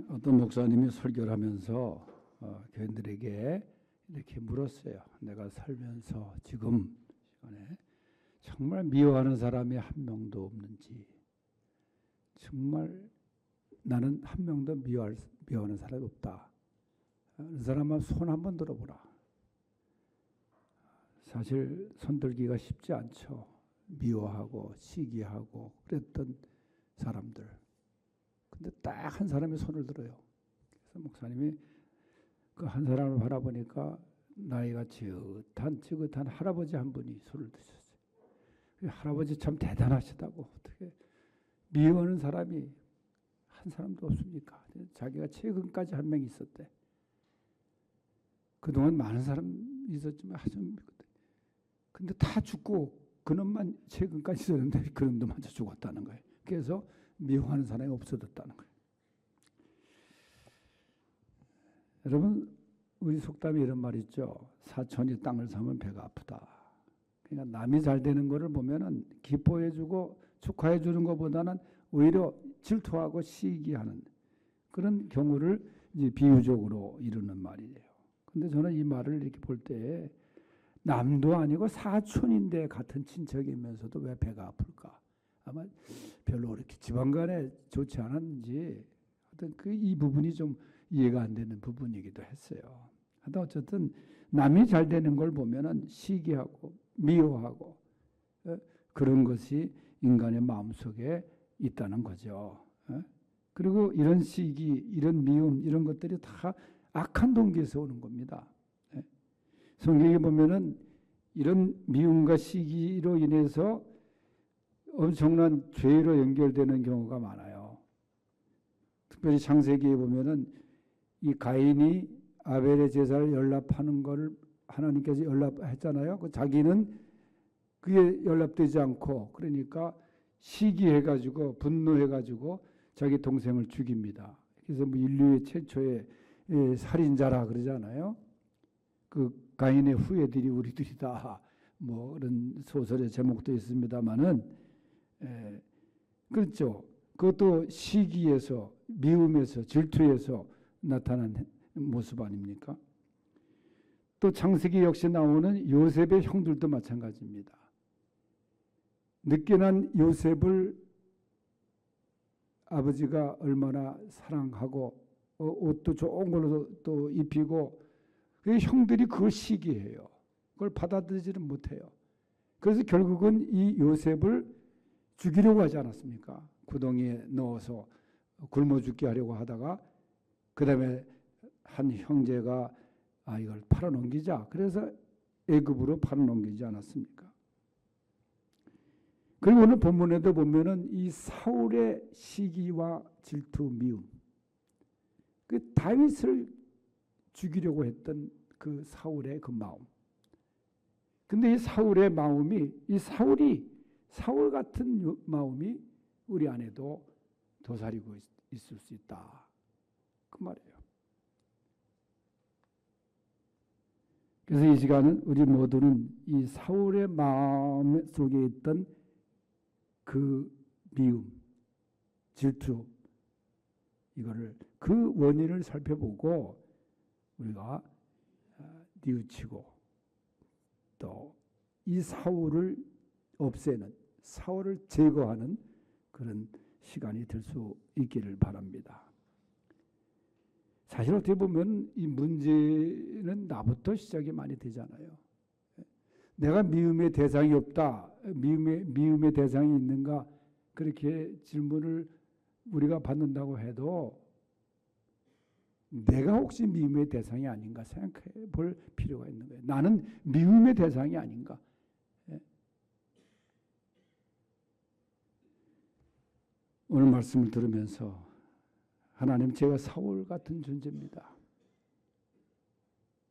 어떤 목사님이 설교를 하면서 교인들에게 이렇게 물었어요. 내가 살면서 지금 시간에 정말 미워하는 사람이 한 명도 없는지, 정말 나는 한 명도 미워하는 사람이 없다. 그 사람은 손 한번 들어보라. 사실 손 들기가 쉽지 않죠. 미워하고 시기하고 그랬던 사람들. 근데 딱 한 사람이 손을 들어요. 그래서 목사님이 그 한 사람을 바라보니까 나이가 지긋한 할아버지 한 분이 손을 드셨어요. 할아버지 참 대단하시다고. 어떻게 미워하는 사람이 한 사람도 없습니까? 자기가 최근까지 한 명 있었대. 그동안 많은 사람 있었지만 근데 다 죽고 그놈만 최근까지 있었는데 그놈도 먼저 죽었다는 거예요. 그래서 미워하는 사람이 없어졌다는 거예요. 여러분, 우리 속담에 이런 말 있죠. 사촌이 땅을 사면 배가 아프다. 그러니까 남이 잘 되는 거를 보면은 기뻐해주고 축하해주는 것보다는 오히려 질투하고 시기하는 그런 경우를 이제 비유적으로 이루는 말이에요. 근데 저는 이 말을 이렇게 볼 때 남도 아니고 사촌인데 같은 친척이면서도 왜 배가 아플까? 아마 별로 그렇게 집안간에 좋지 않았는지 하여튼 이 부분이 좀 이해가 안 되는 부분이기도 했어요. 하여튼 어쨌든 남이 잘 되는 걸 보면은 시기하고 미워하고 그런 것이 인간의 마음속에 있다는 거죠. 그리고 이런 시기, 이런 미움, 이런 것들이 다 악한 동기에서 오는 겁니다. 성경에 보면은 이런 미움과 시기로 인해서 엄청난 죄로 연결되는 경우가 많아요. 특별히 창세기에 보면은 이 가인이 아벨의 제사를 연납하는 걸 하나님께서 연납했잖아요. 자기는 그게 연납되지 않고 그러니까 시기해가지고 분노해가지고 자기 동생을 죽입니다. 그래서 뭐 인류의 최초의 살인자라 그러잖아요. 그 가인의 후예들이 우리들이다. 뭐 그런 소설의 제목도 있습니다만은 그렇죠. 그것도 시기에서 미움에서 질투에서 나타난 모습 아닙니까? 또 창세기 역시 나오는 요셉의 형들도 마찬가지입니다. 늦게 난 요셉을 아버지가 얼마나 사랑하고 옷도 좋은 걸로 또 입히고 그 형들이 그걸 시기해요. 그걸 받아들이지는 못해요. 그래서 결국은 이 요셉을 죽이려고 하지 않았습니까? 구덩이에 넣어서 굶어 죽게 하려고 하다가 그 다음에 한 형제가 이걸 팔아넘기자. 그래서 애굽으로 팔아넘기지 않았습니까? 그리고 오늘 본문에도 보면은 이 사울의 시기와 질투, 미움, 그 다윗을 죽이려고 했던 그 사울의 그 마음. 근데 이 사울의 마음이, 사울 같은 마음이 우리 안에도 도사리고 있을 수 있다. 그 말이에요. 그래서 이 시간은 우리 모두는 이 사울의 마음 속에 있던 그 미움, 질투, 이거를 그 원인을 살펴보고 우리가 뉘우치고 또 이 사울을 없애는, 사울을 제거하는 그런 시간이 될 수 있기를 바랍니다. 사실 어떻게 보면 이 문제는 나부터 시작이 많이 되잖아요. 내가 미움의 대상이 없다, 미움의 대상이 있는가, 그렇게 질문을 우리가 받는다고 해도 내가 혹시 미움의 대상이 아닌가 생각해 볼 필요가 있는 거예요. 나는 미움의 대상이 아닌가. 오늘 말씀을 들으면서 하나님, 제가 사울 같은 존재입니다.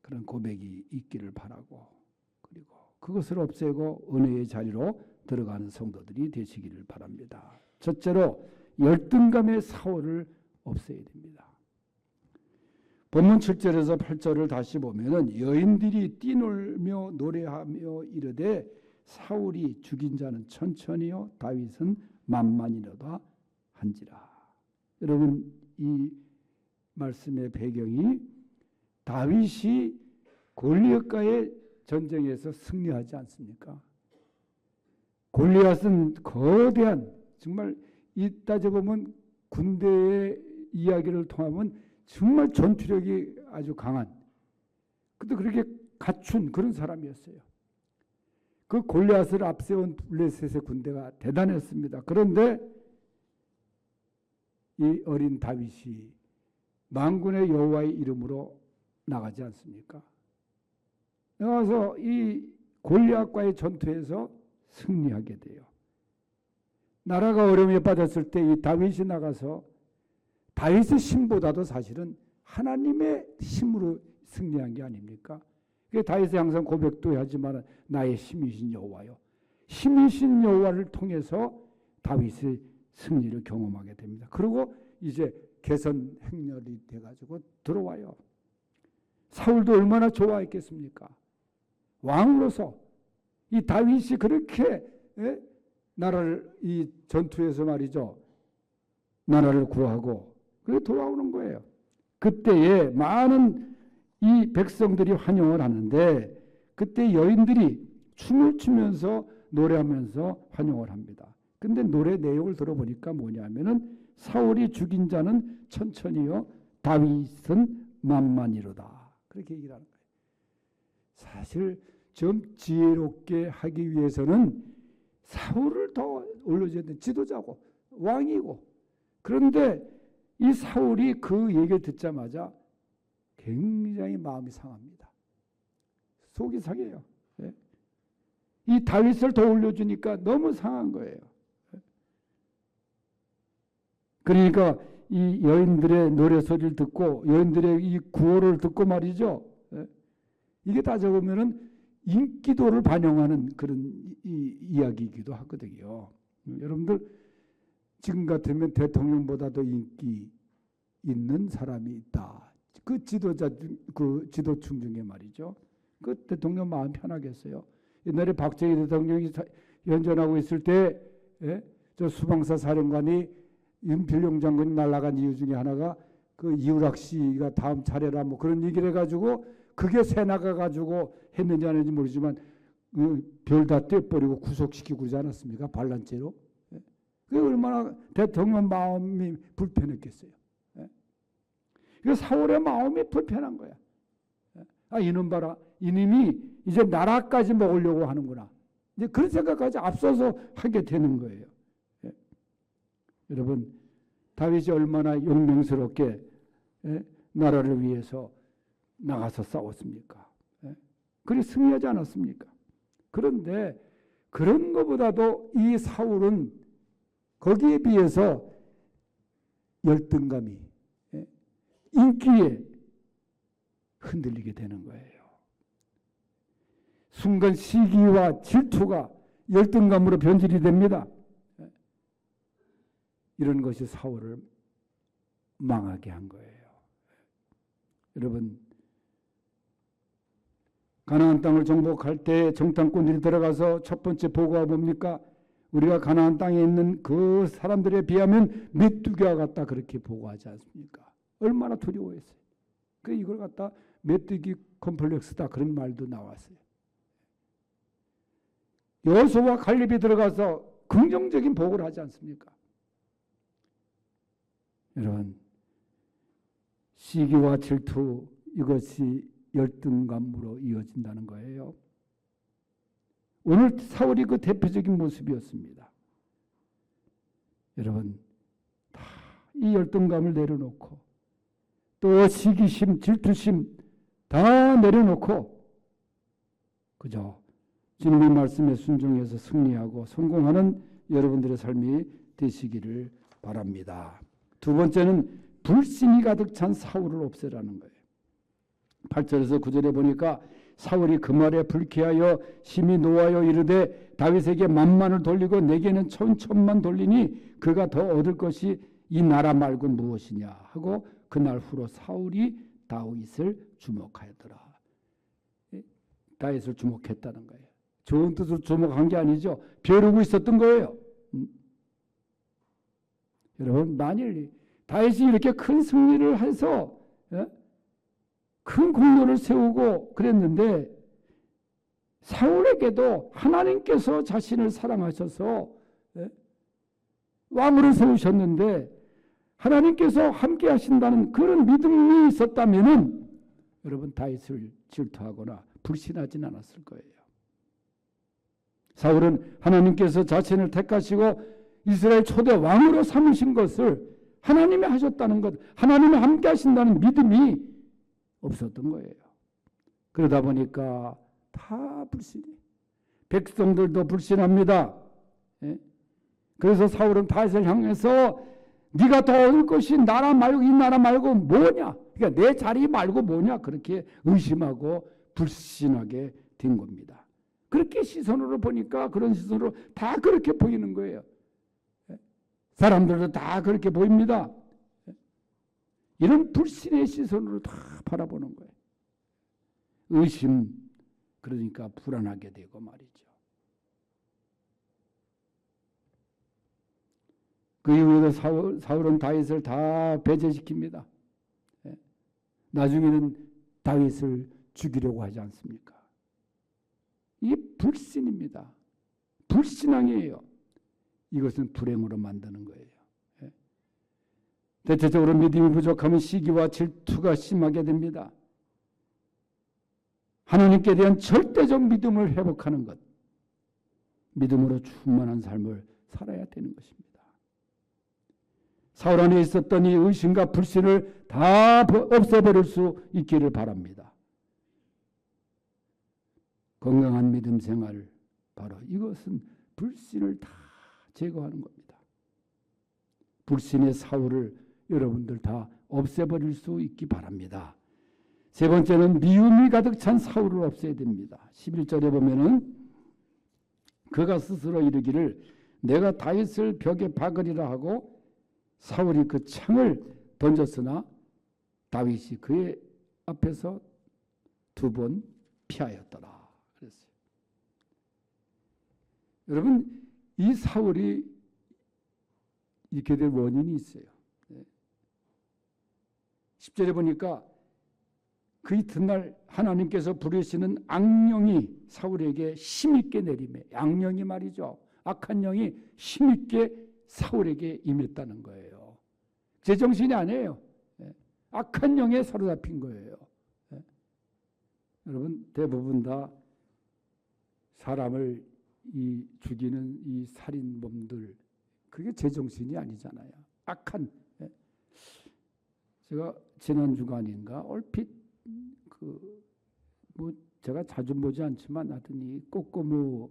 그런 고백이 있기를 바라고, 그리고 그것을 없애고 은혜의 자리로 들어가는 성도들이 되시기를 바랍니다. 첫째로 열등감의 사울을 없애야 됩니다. 본문 7절에서 8절을 다시 보면은 여인들이 뛰놀며 노래하며 이르되 사울이 죽인 자는 천천히요 다윗은 만만이로다 한지라. 여러분, 이 말씀의 배경이 다윗이 골리앗과의 전쟁에서 승리하지 않습니까? 골리앗은 거대한, 정말 이 따져보면 군대의 이야기를 통하면 정말 전투력이 아주 강한, 근데 그렇게 갖춘 그런 사람이었어요. 그 골리앗을 앞세운 블레셋의 군대가 대단했습니다. 그런데 이 어린 다윗이 만군의 여호와의 이름으로 나가지 않습니까? 나가서 이 골리앗과의 전투에서 승리하게 돼요. 나라가 어려움에 빠졌을 때 이 다윗이 나가서 다윗의 힘보다도 사실은 하나님의 힘으로 승리한 게 아닙니까? 다윗이 항상 고백도 하지만 나의 힘이신 여호와요. 힘이신 여호와를 통해서 다윗의 승리를 경험하게 됩니다. 그리고 이제 개선 행렬이 돼가지고 들어와요. 사울도 얼마나 좋아했겠습니까? 왕으로서 이 다윗이 그렇게 나라를 이 전투에서 말이죠, 나라를 구하고 그래 돌아오는 거예요. 그때에 많은 이 백성들이 환영을 하는데 그때 여인들이 춤을 추면서 노래하면서 환영을 합니다. 근데 노래 내용을 들어보니까 뭐냐면은 사울이 죽인 자는 천천히요 다윗은 만만이로다, 그렇게 얘기를 하는 거예요. 사실 좀 지혜롭게 하기 위해서는 사울을 더 올려줘야 돼. 지도자고 왕이고. 그런데 이 사울이 그 얘기를 듣자마자 굉장히 마음이 상합니다. 속이 상해요. 이 다윗을 더 올려주니까 너무 상한 거예요. 그러니까 이 여인들의 노래소리를 듣고 여인들의 이 구호를 듣고 말이죠. 이게 다 적으면은 인기도를 반영하는 그런 이야기이기도 하거든요. 여러분들 지금 같으면 대통령보다도 인기 있는 사람이 있다. 그 지도자, 그 지도층 중에 말이죠. 그 대통령 마음 편하겠어요. 옛날에 박정희 대통령이 연전하고 있을 때, 저 수방사 사령관이 윤필용 장군이 날아간 이유 중에 하나가 그 이우락 씨가 다음 차례라 뭐 그런 얘기를 해가지고 그게 새 나가가지고 했는지 안 했는지 모르지만 별 다 떼버리고 구속시키고 그러지 않았습니까? 반란죄로. 그게 얼마나 대통령 마음이 불편했겠어요. 그 사울의 마음이 불편한 거야. 이놈 봐라. 이놈이 이제 나라까지 먹으려고 하는구나. 이제 그런 생각까지 앞서서 하게 되는 거예요. 여러분, 다윗이 얼마나 용맹스럽게 나라를 위해서 나가서 싸웠습니까? 그리 승리하지 않았습니까? 그런데 그런 것보다도 이 사울은 거기에 비해서 열등감이, 인기에 흔들리게 되는 거예요. 순간 시기와 질투가 열등감으로 변질이 됩니다. 이런 것이 사울을 망하게 한 거예요. 여러분, 가나안 땅을 정복할 때 정탐꾼들이 들어가서 첫 번째 보고가 뭡니까? 우리가 가나안 땅에 있는 그 사람들에 비하면 메뚜기와 같다, 그렇게 보고하지 않습니까? 얼마나 두려워했어요. 그 이걸 갖다 메뚜기 컴플렉스다, 그런 말도 나왔어요. 여호수아와 갈렙이 들어가서 긍정적인 보고를 하지 않습니까? 여러분, 시기와 질투, 이것이 열등감으로 이어진다는 거예요. 오늘 사울이 그 대표적인 모습이었습니다. 여러분, 다 이 열등감을 내려놓고 또 시기심, 질투심 다 내려놓고 그저 주님의 말씀에 순종해서 승리하고 성공하는 여러분들의 삶이 되시기를 바랍니다. 두 번째는 불신이 가득 찬 사울을 없애라는 거예요. 8절에서 9절에 보니까 사울이 그 말에 불쾌하여 심히 노하여 이르되 다윗에게 만만을 돌리고 내게는 천천만 돌리니 그가 더 얻을 것이 이 나라 말고 무엇이냐 하고 그날 후로 사울이 다윗을 주목하였더라. 다윗을 주목했다는 거예요. 좋은 뜻으로 주목한 게 아니죠. 벼르고 있었던 거예요. 여러분, 만일 다윗이 이렇게 큰 승리를 해서 큰 공로를 세우고 그랬는데 사울에게도 하나님께서 자신을 사랑하셔서 왕으로 세우셨는데 하나님께서 함께 하신다는 그런 믿음이 있었다면은 여러분 다윗을 질투하거나 불신하진 않았을 거예요. 사울은 하나님께서 자신을 택하시고 이스라엘 초대 왕으로 삼으신 것을 하나님이 하셨다는 것, 하나님이 함께 하신다는 믿음이 없었던 거예요. 그러다 보니까 다 불신이, 백성들도 불신합니다. 그래서 사울은 다윗을 향해서 네가 더 얻을 것이 나라 말고 이 나라 말고 뭐냐? 그러니까 내 자리 말고 뭐냐? 그렇게 의심하고 불신하게 된 겁니다. 그렇게 시선으로 보니까 그런 시선으로 다 그렇게 보이는 거예요. 사람들도 다 그렇게 보입니다. 이런 불신의 시선으로 다 바라보는 거예요. 의심, 그러니까 불안하게 되고 말이죠. 그 이후에도 사울은 다윗을 다 배제시킵니다. 나중에는 다윗을 죽이려고 하지 않습니까? 이게 불신입니다. 불신앙이에요. 이것은 불행으로 만드는 거예요. 대체적으로 믿음이 부족하면 시기와 질투가 심하게 됩니다. 하나님께 대한 절대적 믿음을 회복하는 것, 믿음으로 충만한 삶을 살아야 되는 것입니다. 사울 안에 있었던 이 의심과 불신을 다 없애버릴 수 있기를 바랍니다. 건강한 믿음 생활, 바로 이것은 불신을 다 제거하는 겁니다. 불신의 사울을 여러분들 다 없애버릴 수 있기 바랍니다. 세 번째는 미움이 가득 찬 사울을 없애야 됩니다. 11절에 보면은 그가 스스로 이르기를 내가 다윗을 벽에 박으리라 하고 사울이 그 창을 던졌으나 다윗이 그의 앞에서 2번 피하였더라. 그랬어요. 여러분, 이 사울이 이렇게 된 원인이 있어요. 10절에 보니까 그 이튿날 하나님께서 부르시는 악령이 사울에게 힘있게 내리매, 악령이 말이죠. 악한 영이 힘있게 사울에게 임했다는 거예요. 제정신이 아니에요. 악한 영에 사로잡힌 거예요. 여러분, 대부분 다 사람을 죽이는 이 살인범들, 그게 제정신이 아니잖아요. 악한. 제가 지난 주간인가 얼핏 제가 자주 보지 않지만 하여튼 이 꼬꼬무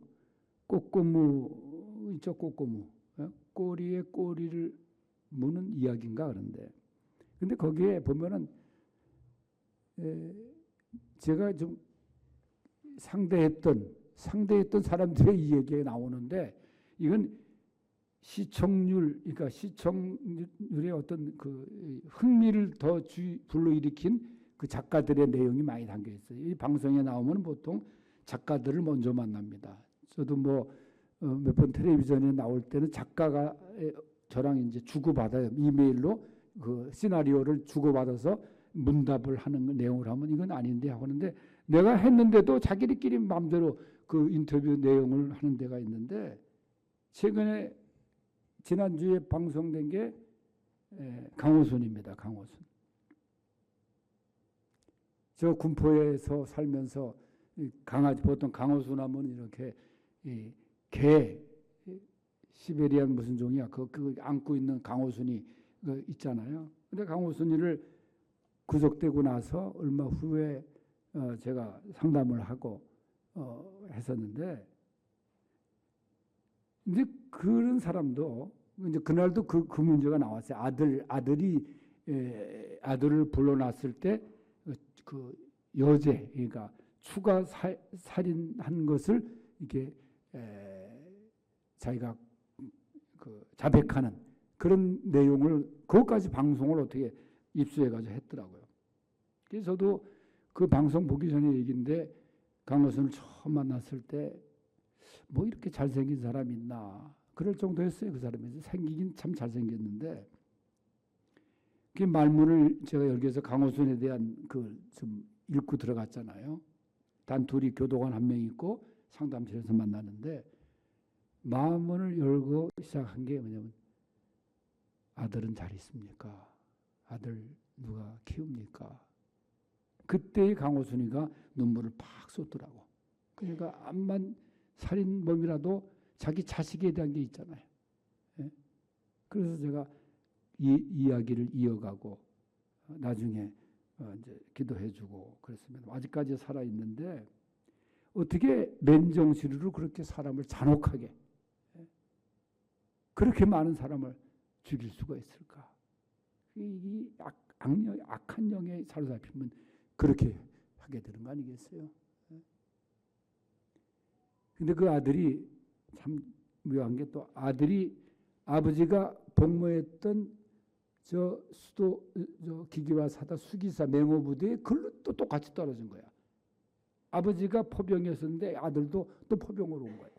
있죠, 꼬꼬무. 꼬리에 꼬리를 무는 이야기인가 그런데. 근데 거기에 보면은 제가 좀 상대했던 사람들의 이야기가 나오는데 이건 시청률, 그러니까 시청률의 어떤 그 흥미를 더 불러일으킨 그 작가들의 내용이 많이 담겨 있어요. 이 방송에 나오면 보통 작가들을 먼저 만납니다. 저도 몇 번 텔레비전에 나올 때는 작가가 저랑 이제 주고받아요. 이메일로 그 시나리오를 주고받아서 문답을 하는 내용을 하면 이건 아닌데 하는데 내가 했는데도 자기들끼리 마음대로 그 인터뷰 내용을 하는 데가 있는데 최근에 지난주에 방송된 게 강호순입니다. 강호순. 저 군포에서 살면서 강아지, 보통 강호순 하면 이렇게 개, 시베리안 무슨 종이야? 그 안고 있는 강호순이 있잖아요. 근데 강호순이를 구속되고 나서 얼마 후에 제가 상담을 하고 했었는데 이제 그런 사람도 이제 그날도 그 문제가 나왔어요. 아들을 불러놨을 때 그 여제, 그러니까 추가 살인한 것을 이렇게 자기가 그 자백하는 그런 내용을 그것까지 방송을 어떻게 입수해가지고 했더라고요. 그래서 저도 그 방송 보기 전에 얘기인데 강호순을 처음 만났을 때 뭐 이렇게 잘생긴 사람이 있나 그럴 정도였어요. 그 사람이 생기긴 참 잘생겼는데 그 말문을 제가 여기 해서 강호순에 대한 그 좀 읽고 들어갔잖아요. 단 둘이 교도관 한 명 있고 상담실에서 만나는데 마음문을 열고 시작한 게 뭐냐면 아들은 잘 있습니까? 아들 누가 키웁니까? 그때의 강호순이가 눈물을 팍 쏟더라고. 그러니까 암만 살인범이라도 자기 자식에 대한 게 있잖아요. 예? 그래서 제가 이 이야기를 이어가고 나중에 이제 기도해주고 그랬으면 아직까지 살아 있는데 어떻게 맨정신으로 그렇게 사람을 잔혹하게 그렇게 많은 사람을 죽일 수가 있을까? 이 악한 영에 사로잡히면 그렇게 하게 되는 거 아니겠어요? 근데 그 아들이 참 묘한 게 또 아들이 아버지가 복무했던 저 수도 저 기계화 사다 수기사 맹호부대에 글로 또 똑같이 떨어진 거야. 아버지가 포병이었는데 아들도 또 포병으로 온 거야.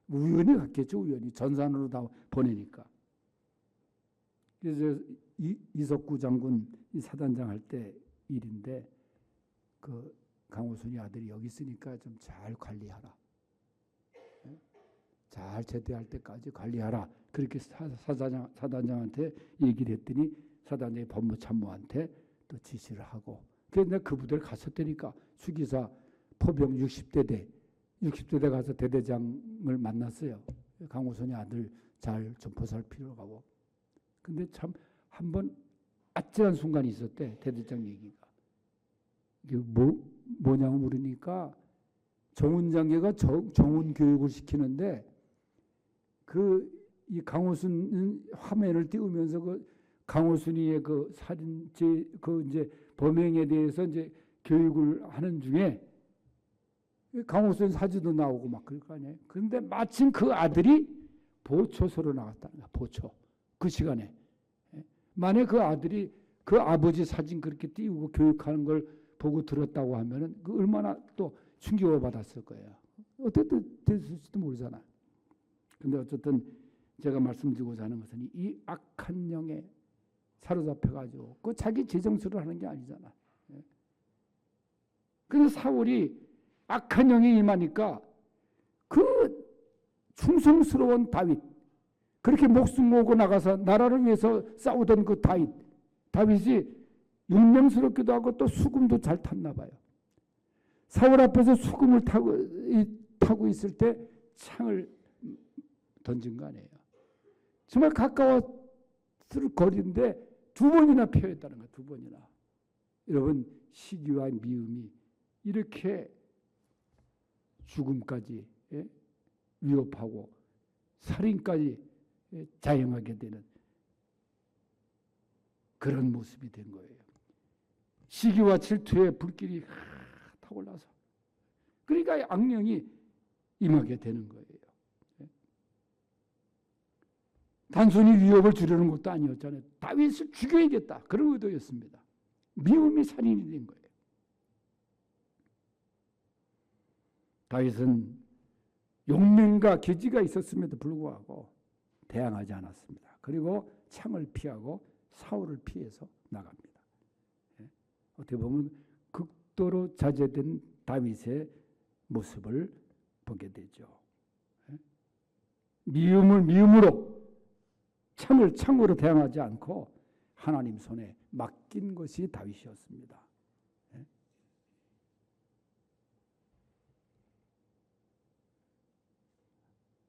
우연히 갔겠죠. 우연히 전산으로 다 보내니까. 그래서 이석구 장군 이 사단장 할 때 일인데 그 강호순이 아들이 여기 있으니까 좀 잘 관리하라. 잘 제대할 때까지 관리하라. 그렇게 사단장한테 얘기를 했더니 사단장이 법무참모한테 또 지시를 하고 그래서 내가 그 부대를 갔었다니까. 수기사 포병 60대대 가서 대대장을 만났어요. 강호순이 아들 잘 좀 보살피러 가고. 근데 참 한 번 아찔한 순간이 있었대. 대대장 얘기가. 이게 뭐냐고 물으니까 정훈 장교가 정훈 교육을 시키는데 이 강호순 화면을 띄우면서 그 강호순이의 그 살인죄 그 이제 범행에 대해서 이제 교육을 하는 중에 강호순 사진도 나오고 막 그럴 거 아니에요. 그런데 마침 그 아들이 보초소로 나왔다는 거야. 보초. 그 시간에. 만약 그 아들이 그 아버지 사진 그렇게 띄우고 교육하는 걸 보고 들었다고 하면은 그 얼마나 또 충격을 받았을 거예요. 어떻게 됐을지도 모르잖아. 근데 어쨌든 제가 말씀드리고자 하는 것은 이 악한 영에 사로잡혀가지고 그 자기 재정수를 하는 게 아니잖아. 그래서 사울이 악한 영이 임하니까 그 충성스러운 다윗 그렇게 목숨 걸고 나가서 나라를 위해서 싸우던 그 다윗이 용맹스럽기도 하고 또 수금도 잘 탔나 봐요. 사울 앞에서 수금을 타고 있을 때 창을 던진 거 아니에요. 정말 가까웠을 거리인데 2번이나 피했다는 거예요. 2번이나. 여러분 시기와 미움이 이렇게 죽음까지 위협하고 살인까지 자행하게 되는 그런 모습이 된 거예요. 시기와 질투에 불길이 타올라서 그러니까 악령이 임하게 되는 거예요. 단순히 위협을 주려는 것도 아니었잖아요. 다윗을 죽여야겠다. 그런 의도였습니다. 미움이 살인이 된 거예요. 다윗은 용맹과 계지가 있었음에도 불구하고 대항하지 않았습니다. 그리고 창을 피하고 사울을 피해서 나갑니다. 어떻게 보면 극도로 자제된 다윗의 모습을 보게 되죠. 미움을 미움으로 창을 창으로 대항하지 않고 하나님 손에 맡긴 것이 다윗이었습니다.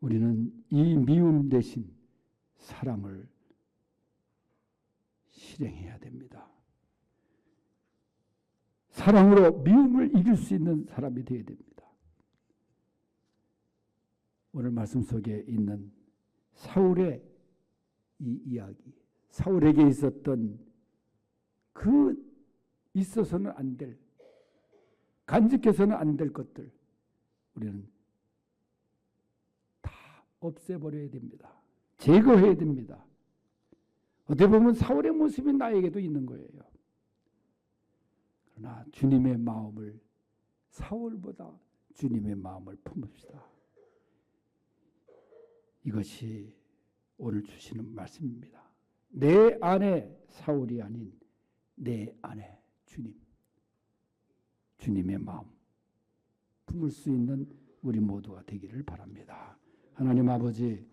우리는 이 미움 대신 사랑을 실행해야 됩니다. 사랑으로 미움을 이길 수 있는 사람이 되어야 됩니다. 오늘 말씀 속에 있는 사울의 이 이야기, 사울에게 있었던 그 있어서는 안 될, 간직해서는 안 될 것들 우리는 다 없애버려야 됩니다. 제거해야 됩니다. 어떻게 보면 사울의 모습이 나에게도 있는 거예요. 그러나 주님의 마음을 사울보다 주님의 마음을 품읍시다. 이것이 오늘 주시는 말씀입니다. 내 안에 사울이 아닌 내 안에 주님의 마음 품을 수 있는 우리 모두가 되기를 바랍니다. 하나님 아버지,